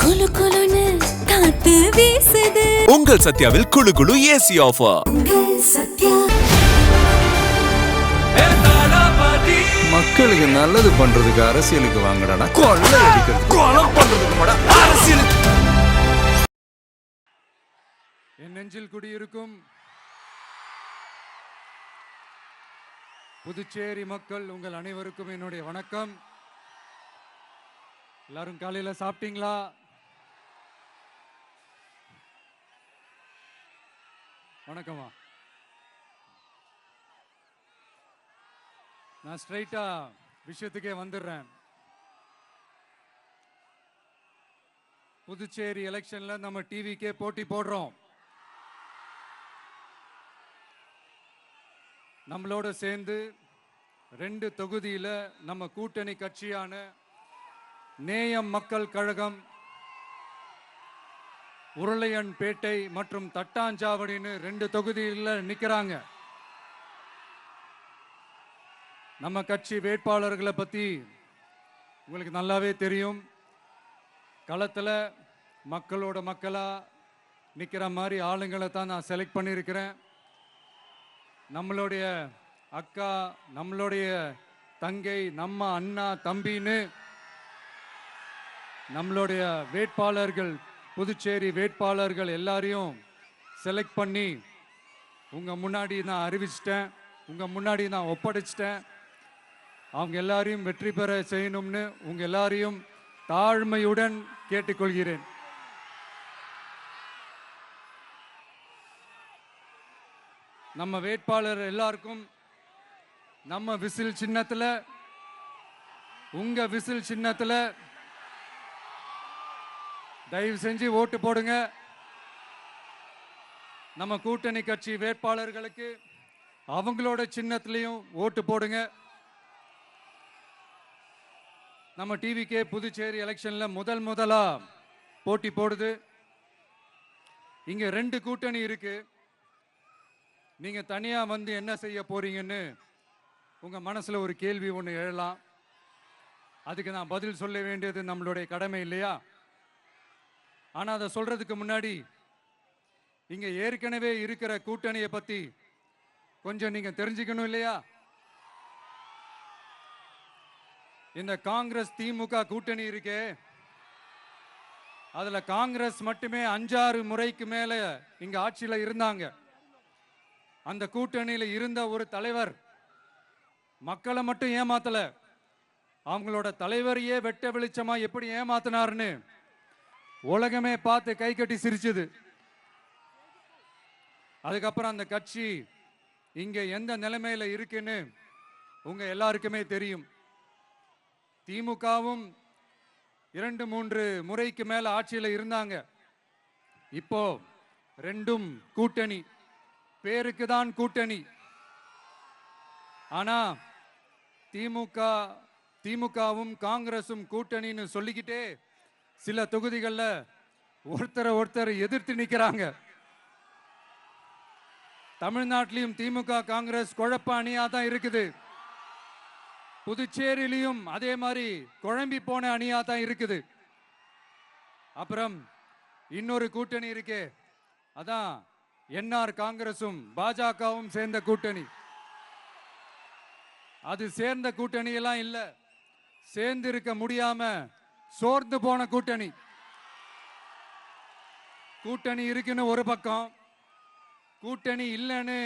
குலு குலுன்னு காத்து வீசுது. உங்கள் சத்யாவில் குளு குளு ஏசி ஆஃபர். சத்யா மக்களுக்கு நல்லது பண்றதுக்கு அரசியலுக்கு வாங்கடா, கொள்ளை அடிக்கிறது கொலை பண்றதுக்கு அரசியலுக்கு. என் நெஞ்சில் குடியிருக்கும் புதுச்சேரி மக்கள் உங்கள் அனைவருக்கும் என்னுடைய வணக்கம். எல்லாரும் காலையில சாப்பிட்டீங்களா? வணக்கமா. நான் ஸ்ட்ரைட்டா விஷயத்துக்கே வந்துடுறேன். புதுச்சேரி எலெக்ஷன்ல நம்ம டிவிக்கே போட்டி போடுறோம். நம்மளோட சேர்ந்து 2 தொகுதியில நம்ம கூட்டணி கட்சியான நேயம் மக்கள் கழகம், உருளையன்பேட்டை மற்றும் தட்டாஞ்சாவடின்னு 2 தொகுதியில் நிற்கிறாங்க. நம்ம கட்சி வேட்பாளர்களை பற்றி உங்களுக்கு நல்லாவே தெரியும். களத்தில் மக்களோட மக்களாக நிற்கிற மாதிரி ஆளுங்களை தான் நான் செலக்ட் பண்ணியிருக்கிறேன். நம்மளுடைய அக்கா, நம்மளுடைய தங்கை, நம்ம அண்ணா தம்பின்னு நம்மளுடைய வேட்பாளர்கள், புதுச்சேரி வேட்பாளர்கள் எல்லாரையும் செலக்ட் பண்ணி உங்கள் முன்னாடி நான் அறிவிச்சிட்டேன், உங்கள் முன்னாடி நான் ஒப்படைச்சிட்டேன். அவங்க எல்லாரையும் வெற்றி பெற செய்யணும்னு உங்கள் எல்லாரையும் தாழ்மையுடன் கேட்டுக்கொள்கிறேன். நம்ம வேட்பாளர் எல்லாருக்கும் நம்ம விசில் சின்னத்தில், உங்க விசில் சின்னத்தில் தயவு செஞ்சு ஓட்டு போடுங்க. நம்ம கூட்டணி கட்சி வேட்பாளர்களுக்கு அவங்களோட சின்னத்திலையும் ஓட்டு போடுங்க. நம்ம டிவிக்கே புதுச்சேரி எலெக்ஷன்ல முதலா போட்டி போடுது. இங்க 2 கூட்டணி இருக்கு. நீங்க தனியா வந்து என்ன செய்ய போறீங்கன்னு உங்க மனசுல ஒரு கேள்வி ஒன்று எழலாம். அதுக்கு நான் பதில் சொல்ல வேண்டியது நம்மளுடைய கடமை இல்லையா? ஆனா அதை சொல்றதுக்கு முன்னாடி இங்க ஏற்கனவே இருக்கிற கூட்டணியை பத்தி கொஞ்சம் நீங்க தெரிஞ்சுக்கணும் இல்லையா? இந்த காங்கிரஸ் திமுக கூட்டணி இருக்கே, அதுல காங்கிரஸ் மட்டுமே 5-6 முறைக்கு மேல இங்க ஆட்சியில இருந்தாங்க. அந்த கூட்டணியில இருந்த ஒரு தலைவர் மக்களை மட்டும் ஏமாத்தல, அவங்களோட தலைவரையே வெட்ட வெளிச்சமா எப்படி ஏமாத்தினார்னு உலகமே பார்த்து கை கட்டி சிரிச்சது. அதுக்கப்புறம் அந்த கட்சி இங்க எந்த நிலைமையில இருக்குன்னு உங்க எல்லாருக்குமே தெரியும். திமுகவும் 2-3 முறைக்கு மேல ஆட்சியில் இருந்தாங்க. இப்போ 2ம் கூட்டணி, பேருக்கு தான் கூட்டணி. ஆனா திமுகவும் காங்கிரசும் கூட்டணின்னு சொல்லிக்கிட்டே சில தொகுதிகளில் ஒருத்தரை எதிர்த்து நிற்கிறாங்க. தமிழ்நாட்டிலையும் திமுக காங்கிரஸ் குழப்ப அணியா தான் இருக்குது. புதுச்சேரியிலையும் அதே மாதிரி குழம்பி போன அணியா தான் இருக்குது. அப்புறம் இன்னொரு கூட்டணி இருக்கே, அதான் என்ஆர் காங்கிரசும் பாஜகவும் சேர்ந்த கூட்டணி. அது சேர்ந்த கூட்டணி எல்லாம் இல்ல, சேர்ந்து இருக்க முடியாம சோர்ந்து போன கூட்டணி. கூட்டணி இருக்குன்னு ஒரு பக்கம், கூட்டணி இல்லைன்னு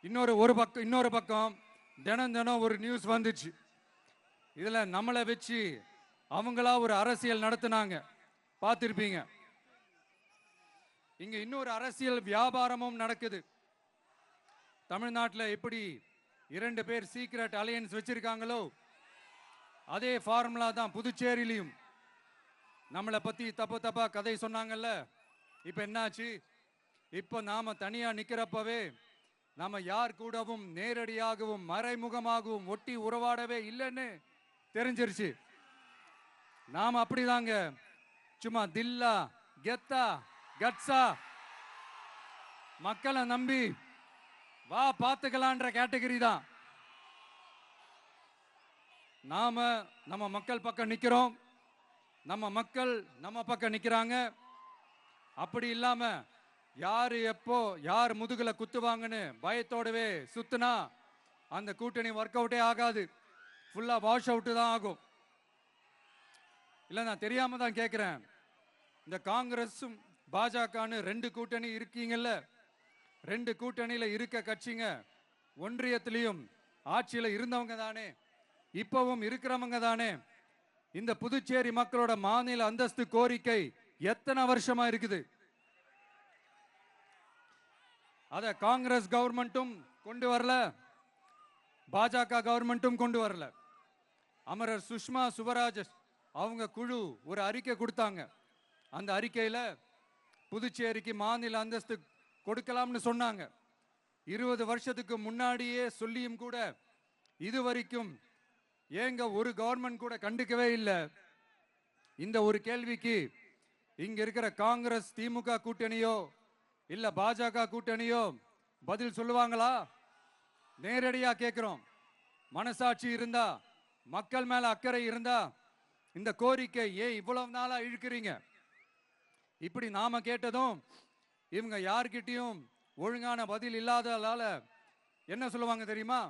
இன்னொரு பக்கம் தினம் ஒரு நியூஸ் வந்துச்சு. இதுல நம்மளை வச்சு அவங்களா ஒரு அரசியல் நடத்தினாங்க, பார்த்திருப்பீங்க. இங்க இன்னொரு அரசியல் வியாபாரமும் நடக்குது. தமிழ்நாட்டில் எப்படி 2 பேர் சீக்ரெட் அலையன்ஸ் வச்சிருக்காங்களோ, அதே ஃபார்முலா தான் புதுச்சேரியிலையும். நம்மளை பத்தி தப்பா கதை சொன்னாங்கல்ல, இப்ப என்னாச்சு? இப்ப நாம தனியா நிக்கிறப்பவே நாம யார் கூடவும் நேரடியாகவும் மறைமுகமாகவும் ஒட்டி உறவாடவே இல்லைன்னு தெரிஞ்சிருச்சு. நாம அப்படிதாங்க, சும்மா தில்லா கெத்தா கட்ஸா மக்களை நம்பி வா பார்த்துக்கலான்ற கேட்டகரி தான். நாம நம்ம மக்கள் பக்கம் நிக்கிறோம். நம்ம மக்கள் நம்ம பக்கம் நிக்கிறாங்க. அப்படி இல்லாம யாரு எப்போ யார் முதுகுல குத்துவாங்கன்னு பயத்தோடவே சுத்துனா அந்த கூட்டணி ஒர்க் அவுட்டே ஆகாது, ஃபுல்லா வாஷ் அவுட் தான் ஆகும். இல்ல நான் தெரியாம தான் கேட்கிறேன். இந்த காங்கிரஸும் பாஜகன்னு ரெண்டு கூட்டணி இருக்கீங்கல்ல, ரெண்டு கூட்டணியில இருக்க கட்சிங்க ஒன்றியத்திலையும் ஆட்சியில இருந்தவங்க தானே, இப்பவும் இருக்கிறவங்க தானே. இந்த புதுச்சேரி மக்களோட மாநில அந்தஸ்து கோரிக்கை எத்தனை வருஷமா இருக்குது? அத காங்கிரஸ் கவர்மெண்ட்டும் கொண்டு வரல, பாஜக கவர்மெண்ட்டும் கொண்டு வரல. அமரர் சுஷ்மா சுவராஜ் அவங்க குழு ஒரு அறிக்கை கொடுத்தாங்க. அந்த அறிக்கையில புதுச்சேரிக்கு மாநில அந்தஸ்து கொடுக்கலாம்னு சொன்னாங்க. 20 வருஷத்துக்கு முன்னாடியே சொல்லியும் கூட இதுவரைக்கும் ஏங்க ஒரு கவர்மெண்ட் கூட கண்டுக்கவே இல்லை. இந்த ஒரு கேள்விக்கு இங்க இருக்கிற காங்கிரஸ் திமுக கூட்டணியோ இல்ல பாஜக கூட்டணியோ பதில் சொல்லுவாங்களா? நேரடியா கேட்கிறோம். மனசாட்சி இருந்தா, மக்கள் மேல அக்கறை இருந்தா இந்த கோரிக்கை ஏன் இவ்வளவு நாளா இழுக்கிறீங்க? இப்படி நாம கேட்டதும் இவங்க யார்கிட்டயும் ஒழுங்கான பதில் இல்லாததால என்ன சொல்லுவாங்க தெரியுமா?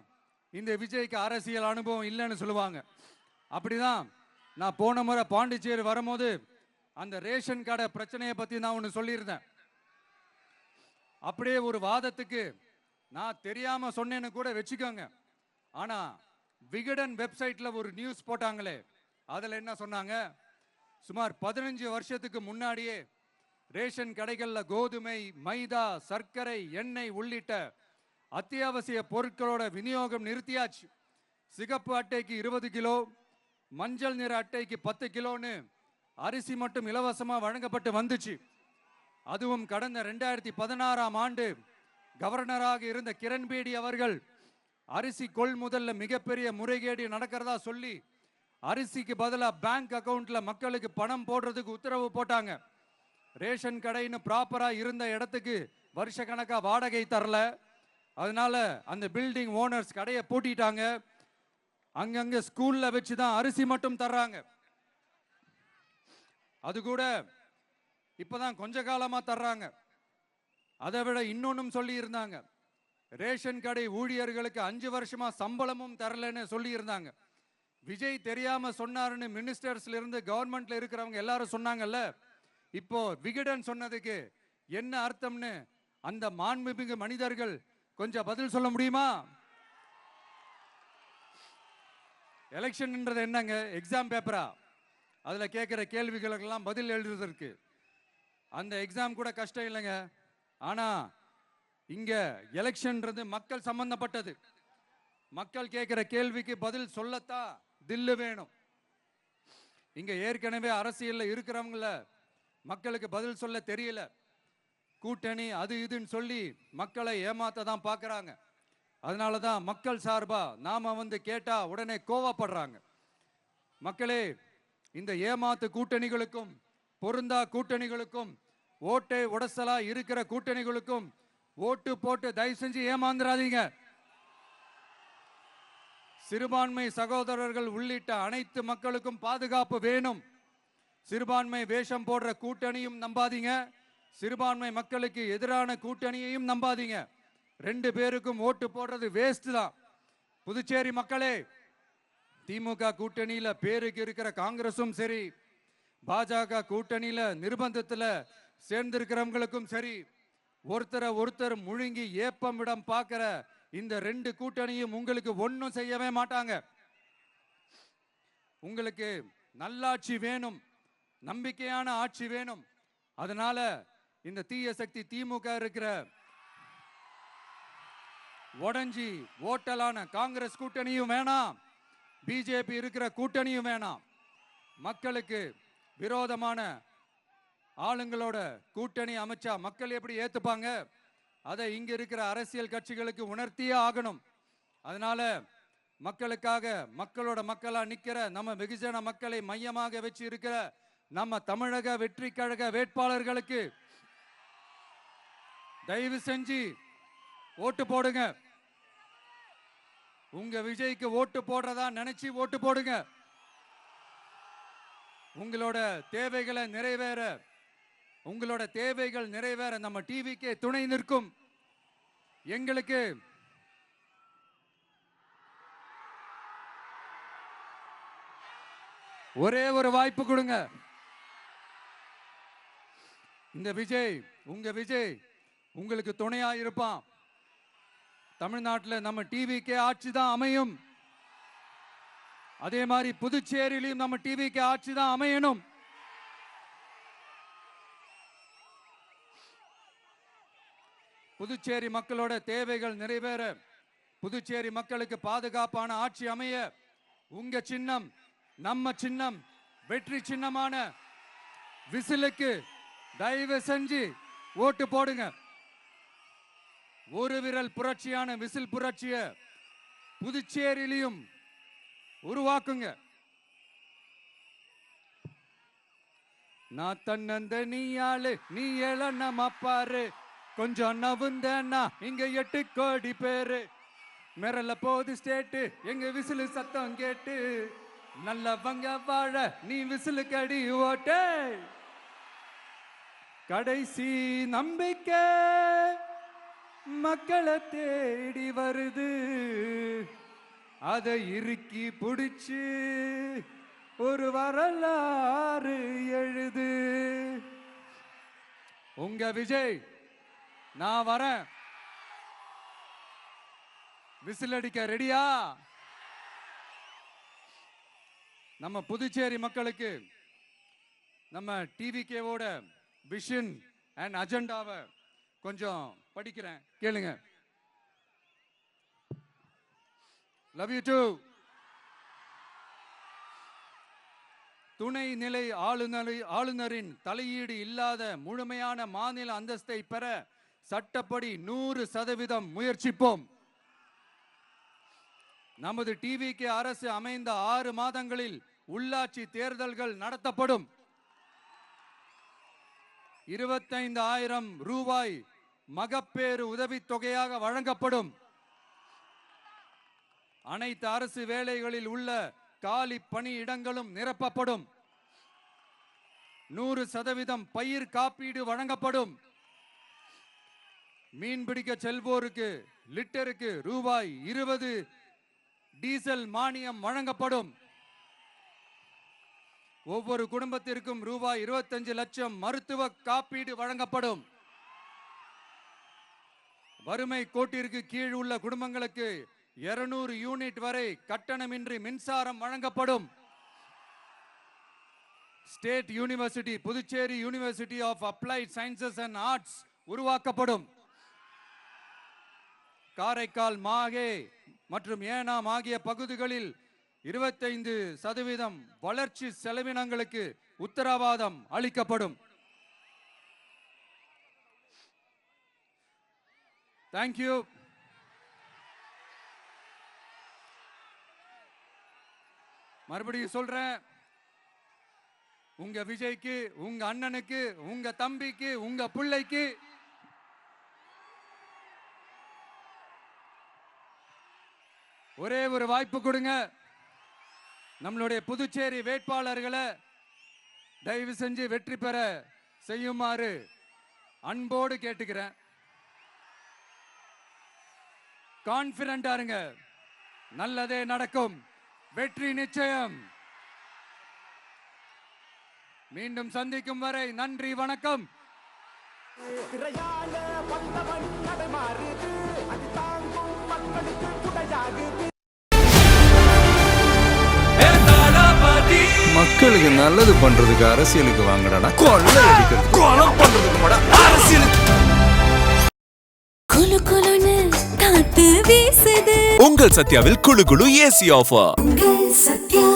இந்த விஜய்க்கு அரசியல் அனுபவம் இல்லைன்னு சொல்லுவாங்க. அப்படிதான் நான் போன முறை பாண்டிச்சேரி வரும்போது அந்த ரேஷன் கடை பிரச்சனையை பத்தி நான் ஒன்று சொல்லியிருந்தேன். அப்படியே ஒரு வாதத்துக்கு நான் தெரியாம சொன்னேன்னு கூட வச்சுக்கோங்க. ஆனா விகடன் வெப்சைட்ல ஒரு நியூஸ் போட்டாங்களே, அதுல என்ன சொன்னாங்க? சுமார் 15 வருஷத்துக்கு முன்னாடியே ரேஷன் கடைகள்ல கோதுமை, மைதா, சர்க்கரை, எண்ணெய் உள்ளிட்ட அத்தியாவசிய பொருட்களோட விநியோகம் நிறுத்தியாச்சு. சிகப்பு அட்டைக்கு 20 கிலோ, மஞ்சள் நிற அட்டைக்கு 10 கிலோன்னு அரிசி மட்டும் இலவசமா வழங்கப்பட்டு வந்துச்சு. அதுவும் கடந்த 2016ஆம் ஆண்டு கவர்னராக இருந்த கிரண்பேடி அவர்கள் அரிசி கொள்முதல்ல மிகப்பெரிய முறைகேடு நடக்கிறதா சொல்லி அரிசிக்கு பதிலாக பேங்க் அக்கவுண்ட்ல மக்களுக்கு பணம் போடுறதுக்கு உத்தரவு போட்டாங்க. ரேஷன் கடைன்னு ப்ராப்பரா இருந்த இடத்துக்கு வருஷ கணக்கா வாடகை தரல. அதனால அந்த பில்டிங் ஓனர்ஸ் கடையை பூட்டிட்டாங்க. அங்கங்க ஸ்கூல்ல வச்சுதான் அரிசி மட்டும் தர்றாங்க. அது கூட இப்பதான் கொஞ்ச காலமா தர்றாங்க. அதை விட இன்னொன்னும் சொல்லி இருந்தாங்க, ரேஷன் கடை ஊழியர்களுக்கு 5 வருஷமா சம்பளமும் தரலன்னு சொல்லி இருந்தாங்க. விஜய் தெரியாம சொன்னாருன்னு மினிஸ்டர்ஸ்ல இருந்து கவர்மெண்ட்ல இருக்கிறவங்க எல்லாரும் சொன்னாங்கல்ல. இப்போ விகடன் சொன்னதுக்கு என்ன அர்த்தம்னு அந்த மாண்புமிகு மனிதர்கள் கொஞ்சம் பதில் சொல்ல முடியுமா? எலெக்ஷன்ன்றது என்னங்க, எக்ஸாம் பேப்பரா? அதுல கேட்கிற கேள்விகளுக்கெல்லாம் பதில் எழுதுறதுக்கு அந்த எக்ஸாம் கூட கஷ்டம் இல்லைங்க. ஆனா இங்க எலெக்ஷன்ன்றது மக்கள் சம்பந்தப்பட்டது. மக்கள் கேட்கிற கேள்விக்கு பதில் சொல்லத்தான் தில்லு வேணும். இங்க ஏற்கனவே அரசியல்ல இருக்கிறவங்கள மக்களுக்கு பதில் சொல்ல தெரியல. கூட்டணி அது இதுன்னு சொல்லி மக்களை ஏமாத்த தான் பார்க்கறாங்க. அதனாலதான் மக்கள் சார்பா நாம வந்து கேட்டா உடனே கோவப்படுறாங்க. மக்களே, இந்த ஏமாத்து கூட்டணிகளுக்கும் பொருந்தா கூட்டணிகளுக்கும் ஓட்டை உடசலா இருக்கிற கூட்டணிகளுக்கும் ஓட்டு போட்டு தயவு செஞ்சு ஏமாந்துடாதீங்க. சிறுபான்மை சகோதரர்கள் உள்ளிட்ட அனைத்து மக்களுக்கும் பாதுகாப்பு வேணும். சிறுபான்மை வேஷம் போடுற கூட்டணியும் நம்பாதீங்க, சிறுபான்மை மக்களுக்கு எதிரான கூட்டணியையும் நம்பாதீங்க. 2 பேருக்கும் ஓட்டு போடுறது வேஸ்ட் தான். புதுச்சேரி மக்களே, திமுக கூட்டணியில பேருக்கு இருக்கிற காங்கிரசும் சரி, பாஜக கூட்டணியில நிர்பந்தத்துல சேர்ந்திருக்கிறவங்களுக்கும் சரி, ஒருத்தர் முழுங்கி ஏப்பம் விடம் பார்க்கிற இந்த 2 கூட்டணியும் உங்களுக்கு ஒன்னும் செய்யவே மாட்டாங்க. உங்களுக்கு நல்லாட்சி வேணும், நம்பிக்கையான ஆட்சி வேணும். அதனால இந்த தீய சக்தி திமுக இருக்கிற உடஞ்சி ஓட்டலான காங்கிரஸ் கூட்டணியும் வேணாம், பிஜேபி இருக்கிற கூட்டணியும் வேணாம். மக்களுக்கு விரோதமான ஆளுங்களோட கூட்டணி அமைச்சா மக்கள் எப்படி ஏத்துப்பாங்க? அதை இங்க இருக்கிற அரசியல் கட்சிகளுக்கு உணர்த்தியே ஆகணும். அதனால மக்களுக்காக மக்களோட மக்களா நிக்கிற நம்ம வெகுஜன மக்களை மையமாக வச்சு இருக்கிற நம்ம தமிழக வெற்றி கழக வேட்பாளர்களுக்கு தயவு செஞ்சு ஓட்டு போடுங்க. உங்க விஜய்க்கு ஓட்டு போடுறதா நினைச்சு ஓட்டு போடுங்க. உங்களோட தேவைகளை நிறைவேற, உங்களோட தேவைகள் நிறைவேற நம்ம டிவிக்கே துணை நிற்கும். எங்களுக்கு ஒரே ஒரு வாய்ப்பு கொடுங்க. இந்த விஜய், உங்க விஜய் உங்களுக்கு துணையா இருப்பான். தமிழ்நாட்டில் நம்ம டிவிக்கே ஆட்சி தான் அமையும். அதே மாதிரி புதுச்சேரியிலும் நம்ம டிவிக்கு ஆட்சி தான் அமையணும். புதுச்சேரி மக்களோட தேவைகள் நிறைவேற, புதுச்சேரி மக்களுக்கு பாதுகாப்பான ஆட்சி அமைய உங்க சின்னம், நம்ம சின்னம், வெற்றி சின்னமான விசிலுக்கு தயவு செஞ்சு ஓட்டு போடுங்க. ஒரு விரல் புரட்சியான விசில் புரட்சிய புதுச்சேரியிலும் உருவாக்குங்க. நான் தன்னந்த நீயாளு, நீ எழனம் அப்பாரு, கொஞ்சம் நவுந்தேன்னா இங்க 8 கோடி பேரு. மிரல போது ஸ்டேட்டு எங்க விசிலு சத்தம் கேட்டு, நல்லவங்க வாழ நீ விசிலு கடி ஓட்டே. கடைசி நம்பிக்கை மக்களை தேடி வருது, அதை இறுக்கி பிடிச்சு ஒரு வரலாறு எழுது. உங்க விஜய், நான் வரேன். விசில் அடிக்க ரெடியா? நம்ம புதுச்சேரி மக்களுக்கு நம்ம டிவிகேவோட விஷன் அண்ட் அஜெண்டாவை கொஞ்சம் படிக்கிறேன், கேளுங்க. Love you too. துணை நிலை ஆளுநரின் தலையீடு இல்லாத முழுமையான மாநில அந்தஸ்தை பெற சட்டப்படி 100% முயற்சிப்போம். நமது டிவிக்கு அரசு அமைந்த 6 மாதங்களில் உள்ளாட்சி தேர்தல்கள் நடத்தப்படும். 25,000 ரூபாய் மகப்பேறு உதவித்தொகையாக வழங்கப்படும். அனைத்து அரசு வேலைகளில் உள்ள காலி பணியிடங்களும் நிரப்பப்படும். 100% பயிர் காப்பீடு வழங்கப்படும். மீன்பிடிக்க செல்வோருக்கு லிட்டருக்கு ரூபாய் 20 டீசல் மானியம் வழங்கப்படும். ஒவ்வொரு குடும்பத்திற்கும் ரூபாய் 25 லட்சம் மருத்துவ காப்பீடு வழங்கப்படும். வறுமை கோட்டிற்கு கீழ் உள்ள குடும்பங்களுக்கு 200 யூனிட் வரை கட்டணமின்றி மின்சாரம் வழங்கப்படும். State university, Puducherry university of applied sciences and arts உருவாக்கப்படும். காரைக்கால், மாகே மற்றும் ஏனாம் ஆகிய பகுதிகளில் 25% வளர்ச்சி செலவினங்களுக்கு உத்தரவாதம் அளிக்கப்படும். தேங்க்யூ. மறுபடியும் சொல்றேன், உங்க விஜய்க்கு, உங்க அண்ணனுக்கு, உங்க தம்பிக்கு, உங்க பிள்ளைக்கு ஒரே ஒரு வாய்ப்பு கொடுங்க. நம்மளுடைய புதுச்சேரி வேட்பாளர்களை தயவு செஞ்சு வெற்றி பெற செய்யுமாறு அன்போடு கேட்டுக்கிறேன். கான்பிடண்டா இருங்க, நல்லதே நடக்கும், வெற்றி நிச்சயம். மீண்டும் சந்திக்கும் வரை நன்றி, வணக்கம். மக்களுக்கு நல்லது பண்றதுக்கு அரசியலுக்கு வாங்கடா, கொள்ளை அடிக்கிறது, கொலை பண்றதுக்கு அரசியலுக்கு. குளு குளுன்னு காத்து வீசுது. உங்கள் சத்யாவில் குளு குளு ஏசி ஆஃபர். உங்கள் சத்யா.